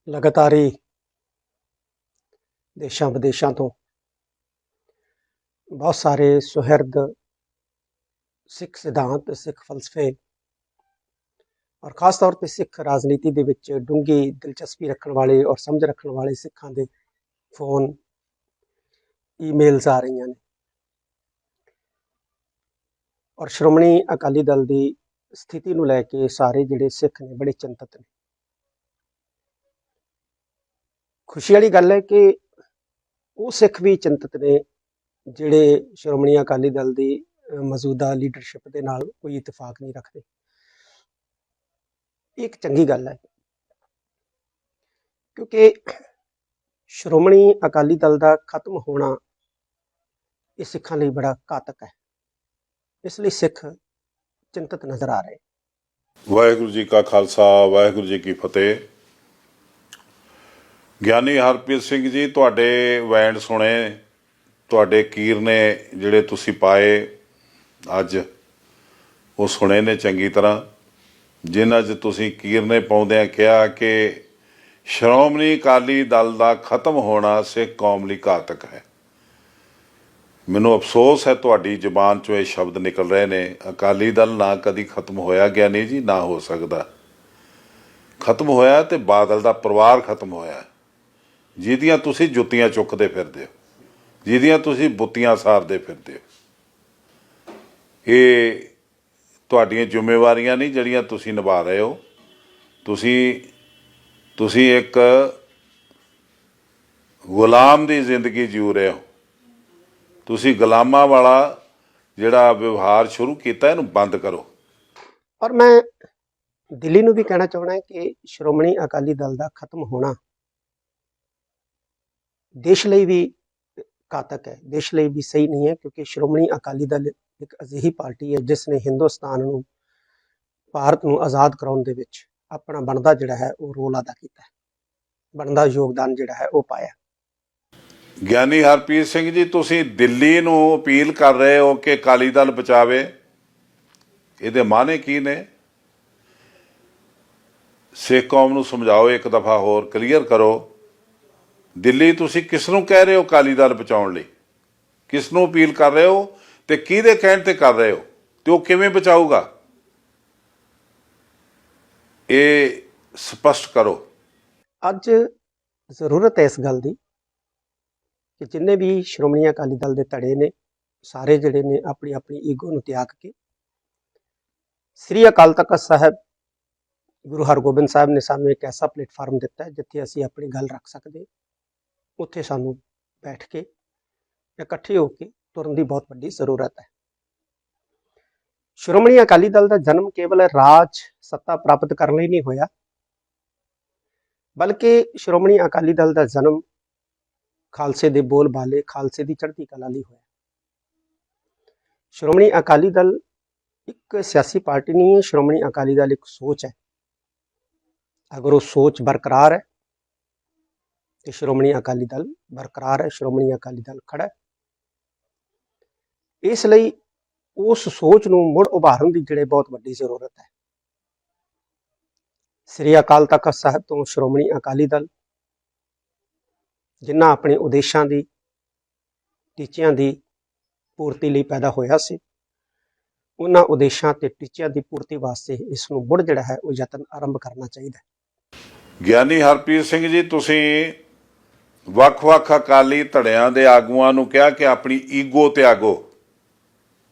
ਲਗਾਤਾਰ ਹੀ ਦੇਸ਼ਾਂ ਵਿਦੇਸ਼ਾਂ ਤੋਂ ਬਹੁਤ ਸਾਰੇ ਸੁਹਿਰਦ ਸਿੱਖ ਸਿਧਾਂਤ, ਸਿੱਖ ਫਲਸਫੇ ਔਰ ਖਾਸ ਤੌਰ ਤੇ ਸਿੱਖ ਰਾਜਨੀਤੀ ਦੇ ਵਿੱਚ ਡੂੰਘੀ ਦਿਲਚਸਪੀ ਰੱਖਣ ਵਾਲੇ ਔਰ ਸਮਝ ਰੱਖਣ ਵਾਲੇ ਸਿੱਖਾਂ ਦੇ ਫੋਨ, ਈਮੇਲਸ ਆ ਰਹੀਆਂ ਨੇ ਔਰ ਸ਼੍ਰੋਮਣੀ ਅਕਾਲੀ ਦਲ ਦੀ ਸਥਿਤੀ ਨੂੰ ਲੈ ਕੇ ਸਾਰੇ ਜਿਹੜੇ ਸਿੱਖ ਨੇ ਬੜੇ ਚਿੰਤਤ ਨੇ। ਖੁਸ਼ੀ ਵਾਲੀ ਗੱਲ ਹੈ ਕਿ ਉਹ ਸਿੱਖ ਵੀ ਚਿੰਤਤ ਨੇ ਜਿਹੜੇ ਸ਼੍ਰੋਮਣੀ ਅਕਾਲੀ ਦਲ ਦੀ ਮੌਜੂਦਾ ਲੀਡਰਸ਼ਿਪ ਦੇ ਨਾਲ ਕੋਈ ਇਤਫਾਕ ਨਹੀਂ ਰੱਖਦੇ। ਇਹ ਇੱਕ ਚੰਗੀ ਗੱਲ ਹੈ ਕਿਉਂਕਿ ਸ਼੍ਰੋਮਣੀ ਅਕਾਲੀ ਦਲ ਦਾ ਖਤਮ ਹੋਣਾ ਇਹ ਸਿੱਖਾਂ ਲਈ ਬੜਾ ਘਾਤਕ ਹੈ। ਇਸ ਲਈ ਸਿੱਖ ਚਿੰਤਤ ਨਜ਼ਰ ਆ ਰਹੇ। ਵਾਹਿਗੁਰੂ ਜੀ ਕਾ ਖਾਲਸਾ, ਵਾਹਿਗੁਰੂ ਜੀ ਕੀ ਫਤਿਹ। ਗਿਆਨੀ ਹਰਪ੍ਰੀਤ ਸਿੰਘ ਜੀ, ਤੁਹਾਡੇ ਵੈਂਡ ਸੁਣੇ, ਤੁਹਾਡੇ ਕੀਰਨੇ ਜਿਹੜੇ ਤੁਸੀਂ ਪਾਏ ਅੱਜ ਉਹ ਸੁਣੇ ਨੇ ਚੰਗੀ ਤਰ੍ਹਾਂ, ਜਿਨ੍ਹਾਂ 'ਚ ਤੁਸੀਂ ਕੀਰਨੇ ਪਾਉਂਦਿਆਂ ਕਿਹਾ ਕਿ ਸ਼੍ਰੋਮਣੀ ਅਕਾਲੀ ਦਲ ਦਾ ਖਤਮ ਹੋਣਾ ਸਿੱਖ ਕੌਮ ਲਈ ਘਾਤਕ ਹੈ। ਮੈਨੂੰ ਅਫਸੋਸ ਹੈ ਤੁਹਾਡੀ ਜ਼ੁਬਾਨ 'ਚੋਂ ਇਹ ਸ਼ਬਦ ਨਿਕਲ ਰਹੇ ਨੇ। ਅਕਾਲੀ ਦਲ ਨਾ ਕਦੀ ਖਤਮ ਹੋਇਆ ਗਿਆਨੀ ਜੀ, ਨਾ ਹੋ ਸਕਦਾ। ਖਤਮ ਹੋਇਆ ਤੇ ਬਾਦਲ ਦਾ ਪਰਿਵਾਰ ਖਤਮ ਹੋਇਆ, ਜਿਹਦੀਆਂ ਤੁਸੀਂ ਜੁੱਤੀਆਂ ਚੁੱਕਦੇ ਫਿਰਦੇ ਹੋ, ਜਿਹਦੀਆਂ ਤੁਸੀਂ ਬੁੱਤੀਆਂ ਸਾਰਦੇ ਫਿਰਦੇ ਹੋ। ਇਹ ਤੁਹਾਡੀਆਂ ਜ਼ਿੰਮੇਵਾਰੀਆਂ ਨਹੀਂ ਜਿਹੜੀਆਂ ਤੁਸੀਂ ਨਿਭਾ ਰਹੇ ਹੋ। ਤੁਸੀਂ ਇੱਕ ਗੁਲਾਮ ਦੀ ਜ਼ਿੰਦਗੀ ਜਿਉ ਰਹੇ ਹੋ। ਤੁਸੀਂ ਗੁਲਾਮਾਂ ਵਾਲਾ ਜਿਹੜਾ ਵਿਵਹਾਰ ਸ਼ੁਰੂ ਕੀਤਾ, ਇਹਨੂੰ ਬੰਦ ਕਰੋ। ਔਰ ਮੈਂ ਦਿੱਲੀ ਨੂੰ ਵੀ ਕਹਿਣਾ ਚਾਹੁੰਦਾ ਕਿ ਸ਼੍ਰੋਮਣੀ ਅਕਾਲੀ ਦਲ ਦਾ ਖਤਮ ਹੋਣਾ ਦੇਸ਼ ਲਈ ਵੀ ਘਾਤਕ ਹੈ, ਦੇਸ਼ ਲਈ ਵੀ ਸਹੀ ਨਹੀਂ ਹੈ, ਕਿਉਂਕਿ ਸ਼੍ਰੋਮਣੀ ਅਕਾਲੀ ਦਲ ਇੱਕ ਅਜਿਹੀ ਪਾਰਟੀ ਹੈ ਜਿਸ ਨੇ ਹਿੰਦੁਸਤਾਨ ਨੂੰ, ਭਾਰਤ ਨੂੰ ਆਜ਼ਾਦ ਕਰਾਉਣ ਦੇ ਵਿੱਚ ਆਪਣਾ ਬਣਦਾ ਜਿਹੜਾ ਹੈ ਉਹ ਰੋਲ ਅਦਾ ਕੀਤਾ ਹੈ, ਬਣਦਾ ਯੋਗਦਾਨ ਜਿਹੜਾ ਹੈ ਉਹ ਪਾਇਆ। ਗਿਆਨੀ ਹਰਪ੍ਰੀਤ ਸਿੰਘ ਜੀ, ਤੁਸੀਂ ਦਿੱਲੀ ਨੂੰ ਅਪੀਲ ਕਰ ਰਹੇ ਹੋ ਕਿ ਅਕਾਲੀ ਦਲ ਬਚਾਵੇ, ਇਹਦੇ ਮਾਅਨੇ ਕੀ ਨੇ? ਸਿੱਖ ਕੌਮ ਨੂੰ ਸਮਝਾਓ, ਇੱਕ ਦਫਾ ਹੋਰ ਕਲੀਅਰ ਕਰੋ। ਦਿੱਲੀ ਤੁਸੀਂ ਕਿਸ ਨੂੰ ਕਹਿ ਰਹੇ ਹੋ ਅਕਾਲੀ ਦਲ ਬਚਾਉਣ ਲਈ? ਕਿਸ ਨੂੰ ਅਪੀਲ ਕਰ ਰਹੇ ਹੋ ਤੇ ਕਿਹਦੇ ਕਹਿਣ ਤੇ ਕਰ ਰਹੇ ਹੋ, ਤੇ ਉਹ ਕਿਵੇਂ ਬਚਾਊਗਾ? ਇਹ ਸਪਸ਼ਟ ਕਰੋ। ਅੱਜ ਜ਼ਰੂਰਤ ਹੈ ਇਸ ਗੱਲ ਦੀ ਕਿ ਜਿੰਨੇ ਵੀ ਸ਼੍ਰੋਮਣੀ ਅਕਾਲੀ ਦਲ ਦੇ ਧੜੇ ਨੇ, ਸਾਰੇ ਜਿਹੜੇ ਨੇ ਆਪਣੀ ਆਪਣੀ ਈਗੋ ਨੂੰ ਤਿਆਗ ਕੇ ਸ੍ਰੀ ਅਕਾਲ ਤਖਤ ਸਾਹਿਬ, ਗੁਰੂ ਹਰਗੋਬਿੰਦ ਸਾਹਿਬ ਨੇ ਸਾਨੂੰ ਇੱਕ ਐਸਾ ਪਲੇਟਫਾਰਮ ਦਿੱਤਾ ਹੈ ਜਿੱਥੇ ਅਸੀਂ ਆਪਣੀ ਗੱਲ ਰੱਖ ਸਕਦੇ। ਉੱਥੇ ਸਾਨੂੰ ਬੈਠ ਕੇ ਇਕੱਠੇ ਹੋ ਕੇ ਤੁਰਨ ਦੀ ਬਹੁਤ ਵੱਡੀ ਜ਼ਰੂਰਤ ਹੈ। ਸ਼੍ਰੋਮਣੀ ਅਕਾਲੀ ਦਲ ਦਾ ਜਨਮ ਕੇਵਲ ਰਾਜ ਸੱਤਾ ਪ੍ਰਾਪਤ ਕਰਨ ਲਈ ਨਹੀਂ ਹੋਇਆ, ਬਲਕਿ ਸ਼੍ਰੋਮਣੀ ਅਕਾਲੀ ਦਲ ਦਾ ਜਨਮ ਖਾਲਸੇ ਦੇ ਬੋਲ ਬਾਲੇ, ਖਾਲਸੇ ਦੀ ਚੜ੍ਹਦੀ ਕਲਾ ਲਈ ਹੋਇਆ। ਸ਼੍ਰੋਮਣੀ ਅਕਾਲੀ ਦਲ ਇੱਕ ਸਿਆਸੀ ਪਾਰਟੀ ਨਹੀਂ ਹੈ, ਸ਼੍ਰੋਮਣੀ ਅਕਾਲੀ ਦਲ ਇੱਕ ਸੋਚ ਹੈ। ਅਗਰ ਉਹ ਸੋਚ ਬਰਕਰਾਰ ਹੈ ਤੇ ਸ਼੍ਰੋਮਣੀ ਅਕਾਲੀ ਦਲ ਬਰਕਰਾਰ ਹੈ, ਸ਼੍ਰੋਮਣੀ ਅਕਾਲੀ ਦਲ ਖੜਾ ਹੈ। ਇਸ ਲਈ ਉਸ ਸੋਚ ਨੂੰ ਮੁੜ ਉਭਾਰਨ ਦੀ ਜਿਹੜੇ ਬਹੁਤ ਵੱਡੀ ਜ਼ਰੂਰਤ ਹੈ। ਸ੍ਰੀ ਅਕਾਲ ਤਖਤ ਸਾਹਿਬ ਤੋਂ ਸ਼੍ਰੋਮਣੀ ਅਕਾਲੀ ਦਲ ਜਿਨ੍ਹਾਂ ਆਪਣੇ ਉਦੇਸ਼ਾਂ ਦੀ, ਟੀਚਿਆਂ ਦੀ ਪੂਰਤੀ ਲਈ ਪੈਦਾ ਹੋਇਆ ਸੀ, ਉਹਨਾਂ ਉਦੇਸ਼ਾਂ ਤੇ ਟੀਚਿਆਂ ਦੀ ਪੂਰਤੀ ਵਾਸਤੇ ਇਸ ਨੂੰ ਮੁੜ ਜਿਹੜਾ ਹੈ ਉਹ ਯਤਨ ਆਰੰਭ ਕਰਨਾ ਚਾਹੀਦਾ ਹੈ। ਗਿਆਨੀ ਹਰਪ੍ਰੀਤ ਸਿੰਘ ਜੀ, ਤੁਸੀਂ ਵੱਖ-ਵੱਖ ਅਕਾਲੀ ਧੜਿਆਂ ਦੇ ਆਗੂਆਂ ਨੂੰ ਕਿਹਾ ਕਿ ਆਪਣੀ ਈਗੋ ਤਿਆਗੋ।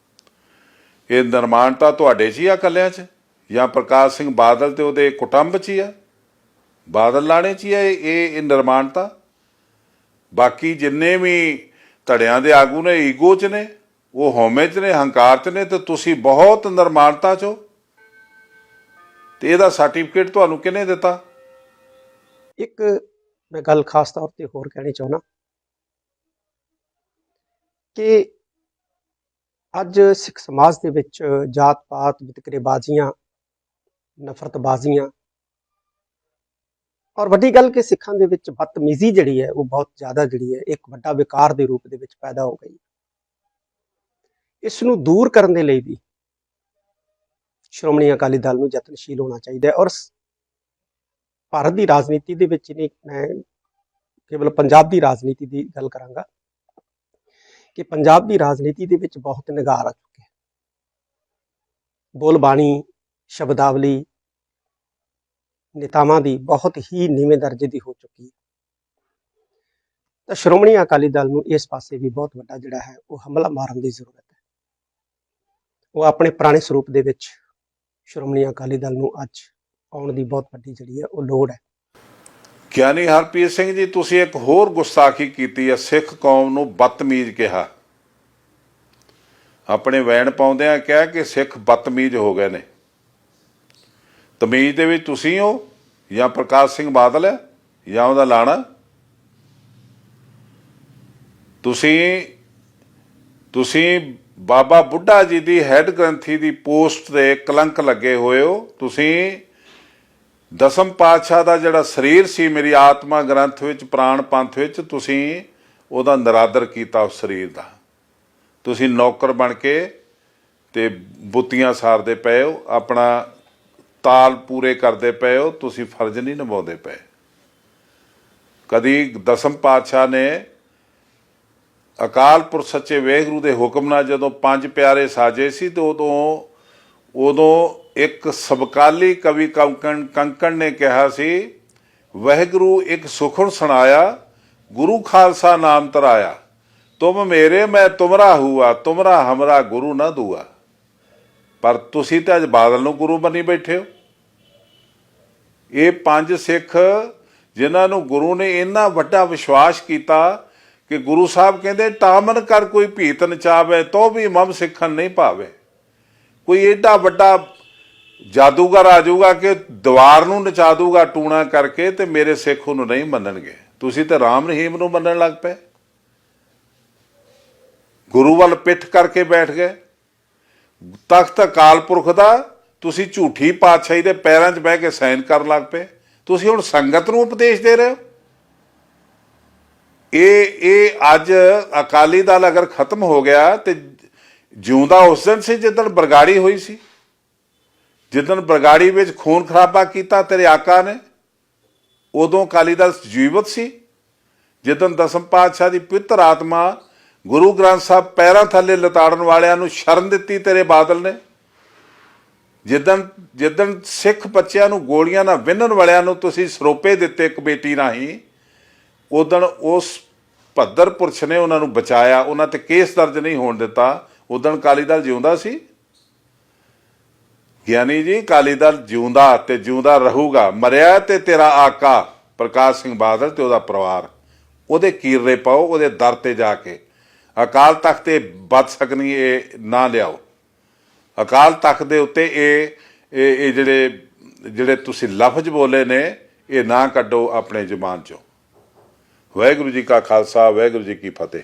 ਇਹ ਨਿਰਮਾਣਤਾ ਤੁਹਾਡੇ 'ਚ ਹੀ ਆ ਇਕੱਲਿਆਂ 'ਚ, ਜਾਂ ਪ੍ਰਕਾਸ਼ ਸਿੰਘ ਬਾਦਲ ਤੇ ਉਹਦੇ ਕੁਟੰਬ 'ਚ ਹੀ ਆ, ਬਾਦਲ ਲਾਣੇ 'ਚ ਹੀ ਆ ਇਹ ਨਿਰਮਾਣਤਾ? ਬਾਕੀ ਜਿੰਨੇ ਵੀ ਧੜਿਆਂ ਦੇ ਆਗੂ ਨੇ ਈਗੋ 'ਚ ਨੇ, ਉਹ ਹਉਮੈ 'ਚ ਨੇ, ਹੰਕਾਰ 'ਚ ਨੇ, ਤੇ ਤੁਸੀਂ ਬਹੁਤ ਨਿਰਮਾਣਤਾ 'ਚ ਹੋ। ਤੇ ਇਹਦਾ ਸਰਟੀਫਿਕੇਟ ਤੁਹਾਨੂੰ ਕਿਹਨੇ ਦਿੱਤਾ? ਇੱਕ ਮੈਂ ਗੱਲ ਖਾਸ ਤੌਰ ਤੇ ਹੋਰ ਕਹਿਣੀ ਚਾਹੁੰਦਾ ਕਿ ਅੱਜ ਸਿੱਖ ਸਮਾਜ ਦੇ ਵਿੱਚ ਜਾਤ ਪਾਤ, ਵਿਤਕਰੇਬਾਜ਼ੀਆਂ, ਨਫ਼ਰਤਬਾਜ਼ੀਆਂ ਔਰ ਵੱਡੀ ਗੱਲ ਕਿ ਸਿੱਖਾਂ ਦੇ ਵਿੱਚ ਬਦਤਮੀਜ਼ੀ ਜਿਹੜੀ ਹੈ ਉਹ ਬਹੁਤ ਜ਼ਿਆਦਾ ਜਿਹੜੀ ਹੈ ਇੱਕ ਵੱਡਾ ਵਿਕਾਰ ਦੇ ਰੂਪ ਦੇ ਵਿੱਚ ਪੈਦਾ ਹੋ ਗਈ। ਇਸ ਨੂੰ ਦੂਰ ਕਰਨ ਦੇ ਲਈ ਵੀ ਸ਼੍ਰੋਮਣੀ ਅਕਾਲੀ ਦਲ ਨੂੰ ਯਤਨਸ਼ੀਲ ਹੋਣਾ ਚਾਹੀਦਾ ਹੈ ਭਾਰਤ ਦੀ ਰਾਜਨੀਤੀ ਦੇ ਵਿੱਚ ਨਹੀਂ, ਮੈਂ ਕੇਵਲ ਪੰਜਾਬ ਦੀ ਰਾਜਨੀਤੀ ਦੀ ਗੱਲ ਕਰਾਂਗਾ ਕਿ ਪੰਜਾਬ ਦੀ ਰਾਜਨੀਤੀ ਦੇ ਵਿੱਚ ਬਹੁਤ ਨਿਗਾਰ ਆ ਚੁੱਕੇ ਹੈ। ਬੋਲਬਾਣੀ, ਸ਼ਬਦਾਵਲੀ ਨੇਤਾਵਾਂ ਦੀ ਬਹੁਤ ਹੀ ਨੀਵੇਂ ਦਰਜੇ ਦੀ ਹੋ ਚੁੱਕੀ ਹੈ। ਤਾਂ ਸ਼੍ਰੋਮਣੀ ਅਕਾਲੀ ਦਲ ਨੂੰ ਇਸ ਪਾਸੇ ਵੀ ਬਹੁਤ ਵੱਡਾ ਜਿਹੜਾ ਹੈ ਉਹ ਹਮਲਾ ਮਾਰਨ ਦੀ ਜ਼ਰੂਰਤ ਹੈ। ਉਹ ਆਪਣੇ ਪੁਰਾਣੇ ਸਰੂਪ ਦੇ ਵਿੱਚ ਸ਼੍ਰੋਮਣੀ ਅਕਾਲੀ ਦਲ ਨੂੰ ਅੱਜ ਆਉਣ ਦੀ ਬਹੁਤ ਵੱਡੀ ਜਿਹੜੀ ਹੈ ਉਹ ਲੋੜ ਹੈ। ਗਿਆਨੀ ਹਰਪ੍ਰੀਤ ਸਿੰਘ ਜੀ, ਤੁਸੀਂ ਇੱਕ ਹੋਰ ਗੁਸਤਾਖੀ ਕੀਤੀ ਹੈ, ਸਿੱਖ ਕੌਮ ਨੂੰ ਬਦਤਮੀਜ਼ ਕਿਹਾ। ਆਪਣੇ ਵੈਣ ਪਾਉਂਦਿਆਂ ਕਿਹਾ ਕਿ ਸਿੱਖ ਬਦਤਮੀਜ਼ ਹੋ ਗਏ ਨੇ। ਤਮੀਜ਼ ਦੇ ਵਿੱਚ ਤੁਸੀਂ ਹੋ ਜਾਂ ਪ੍ਰਕਾਸ਼ ਸਿੰਘ ਬਾਦਲ ਹੈ ਜਾਂ ਉਹਦਾ ਲਾਣਾ? ਤੁਸੀਂ ਬਾਬਾ ਬੁੱਢਾ ਜੀ ਦੀ ਹੈੱਡ ਗ੍ਰੰਥੀ ਦੀ ਪੋਸਟ ਤੇ ਕਲੰਕ ਲੱਗੇ ਹੋਏ ਹੋ। ਤੁਸੀਂ ਦਸਮ ਪਾਤਸ਼ਾਹ ਦਾ ਜਿਹੜਾ ਸਰੀਰ ਸੀ, ਮੇਰੀ ਆਤਮਾ ਗ੍ਰੰਥ ਵਿੱਚ, ਪ੍ਰਾਣ ਪੰਥ ਵਿੱਚ, ਤੁਸੀਂ ਉਹਦਾ ਨਿਰਾਦਰ ਕੀਤਾ। ਉਸ ਸਰੀਰ ਦਾ ਤੁਸੀਂ ਨੌਕਰ ਬਣ ਕੇ ਤੇ ਬੁੱਤੀਆਂ ਸਾਰਦੇ ਪਏ ਹੋ, ਆਪਣਾ ਤਾਲ ਪੂਰੇ ਕਰਦੇ ਪਏ ਹੋ, ਤੁਸੀਂ ਫਰਜ਼ ਨਹੀਂ ਨਿਭਾਉਂਦੇ ਪਏ। ਕਦੀ ਦਸਮ ਪਾਤਸ਼ਾਹ ਨੇ ਅਕਾਲ ਪੁਰਖ ਸੱਚੇ ਵਾਹਿਗੁਰੂ ਦੇ ਹੁਕਮ ਨਾਲ ਜਦੋਂ ਪੰਜ ਪਿਆਰੇ ਸਾਜੇ ਸੀ ਤੇ ਉਦੋਂ ਇੱਕ ਸਮਕਾਲੀ ਕਵੀ ਕੰਕਣ ਨੇ ਕਿਹਾ ਸੀ, ਵਾਹਿਗੁਰੂ ਇੱਕ ਸੁਖਨ ਸੁਣਾਇਆ, ਗੁਰੂ ਖਾਲਸਾ ਨਾਮ ਤਰਾਇਆ, ਤੁਮ ਮੇਰੇ ਮੈਂ ਤੁਮਰਾ ਹੁਆ, ਤੁਮਰਾ ਹਮਰਾ ਗੁਰੂ ਨਾ ਦੂਆ। ਪਰ ਤੁਸੀਂ ਤਾਂ ਅੱਜ ਬਾਦਲ ਨੂੰ ਗੁਰੂ ਬਣੀ ਬੈਠੇ ਹੋ। ਇਹ ਪੰਜ ਸਿੱਖ ਜਿਨ੍ਹਾਂ ਨੂੰ ਗੁਰੂ ਨੇ ਇੰਨਾ ਵੱਡਾ ਵਿਸ਼ਵਾਸ ਕੀਤਾ ਕਿ ਗੁਰੂ ਸਾਹਿਬ ਕਹਿੰਦੇ, ਟਾਮਨ ਕਰ ਕੋਈ ਭੀਤ ਨਚਾਵੇ, ਤੋ ਵੀ ਮਮ ਸਿੱਖਣ ਨਹੀਂ ਭਾਵੇ। ਕੋਈ ਏਡਾ ਵੱਡਾ ਜਾਦੂਗਰ ਆ ਜਾਊਗਾ ਕਿ ਦੀਵਾਰ ਨੂੰ ਨਚਾ ਦੂਗਾ ਟੂਣਾ ਕਰਕੇ, ਤੇ ਮੇਰੇ ਸਿੱਖ ਉਹਨੂੰ ਨਹੀਂ ਮੰਨਣਗੇ। ਤੁਸੀਂ ਤੇ ਰਾਮ ਰਹੀਮ ਨੂੰ ਮੰਨਣ ਲੱਗ ਪਏ, ਗੁਰੂ ਵੱਲ ਪਿੱਠ ਕਰਕੇ ਬੈਠ ਗਏ। ਤਖਤ ਅਕਾਲ ਪੁਰਖ ਦਾ ਤੁਸੀਂ ਝੂਠੀ ਪਾਤਸ਼ਾਹੀ ਦੇ ਪੈਰਾਂ 'ਚ ਬਹਿ ਕੇ ਸਾਈਨ ਕਰਨ ਲੱਗ ਪਏ। ਤੁਸੀਂ ਹੁਣ ਸੰਗਤ ਨੂੰ ਉਪਦੇਸ਼ ਦੇ ਰਹੇ ਹੋ। ਇਹ ਅੱਜ ਅਕਾਲੀ ਦਲ ਅਗਰ ਖਤਮ ਹੋ ਗਿਆ ਤੇ ਜਿਉਂਦਾ ਉਸ ਦਿਨ ਸੀ ਜਿੱਦਣ ਬਰਗਾੜੀ ਹੋਈ ਸੀ, ਜਿੱਦਣ ਬਰਗਾੜੀ ਵਿੱਚ ਖੂਨ ਖਰਾਬਾ ਕੀਤਾ ਤੇਰੇ ਆਕਾ ਨੇ, ਉਦੋਂ ਅਕਾਲੀ ਦਲ ਜੀਵਤ ਸੀ। ਜਿੱਦਣ ਦਸਮ ਪਾਤਸ਼ਾਹ ਦੀ ਪਵਿੱਤਰ ਆਤਮਾ ਗੁਰੂ ਗ੍ਰੰਥ ਸਾਹਿਬ ਪੈਰਾਂ ਥੱਲੇ ਲਤਾੜਨ ਵਾਲਿਆਂ ਨੂੰ ਸ਼ਰਨ ਦਿੱਤੀ ਤੇਰੇ ਬਾਦਲ ਨੇ, ਜਿੱਦਣ ਸਿੱਖ ਬੱਚਿਆਂ ਨੂੰ ਗੋਲੀਆਂ ਨਾਲ ਵਿੰਨਣ ਵਾਲਿਆਂ ਨੂੰ ਤੁਸੀਂ ਸਰੋਪੇ ਦਿੱਤੇ ਕਮੇਟੀ ਰਾਹੀਂ, ਉਦਣ ਉਸ ਭੱਦਰ ਪੁਰਸ਼ ਨੇ ਉਹਨਾਂ ਨੂੰ ਬਚਾਇਆ, ਉਹਨਾਂ ਤੇ ਕੇਸ ਦਰਜ ਨਹੀਂ ਹੋਣ ਦਿੱਤਾ। ਉਦਣ ਅਕਾਲੀ ਦਲ ਜਿਉਂਦਾ ਸੀ। ਗਿਆਨੀ ਜੀ, ਅਕਾਲੀ ਦਲ ਜਿਉਂਦਾ ਤੇ ਜਿਉਂਦਾ ਰਹੂਗਾ। ਮਰਿਆ ਤੇ ਤੇਰਾ ਆਕਾ ਪ੍ਰਕਾਸ਼ ਸਿੰਘ ਬਾਦਲ ਤੇ ਉਹਦਾ ਪਰਿਵਾਰ, ਉਹਦੇ ਕੀਰਨੇ ਪਾਓ, ਉਹਦੇ ਦਰ ਤੇ ਜਾ ਕੇ। ਅਕਾਲ ਤਖਤ ਤੇ ਬਦ ਸਕਣੀ ਇਹ ਨਾ ਲਿਆਓ। ਅਕਾਲ ਤਖਤ ਦੇ ਉੱਤੇ ਇਹ ਜਿਹੜੇ ਤੁਸੀਂ ਲਫ਼ਜ਼ ਬੋਲੇ ਨੇ, ਇਹ ਨਾ ਕੱਢੋ ਆਪਣੇ ਜ਼ੁਬਾਨ ਚੋਂ। ਵਾਹਿਗੁਰੂ ਜੀ ਕਾ ਖਾਲਸਾ, ਵਾਹਿਗੁਰੂ ਜੀ ਕੀ ਫਤਿਹ।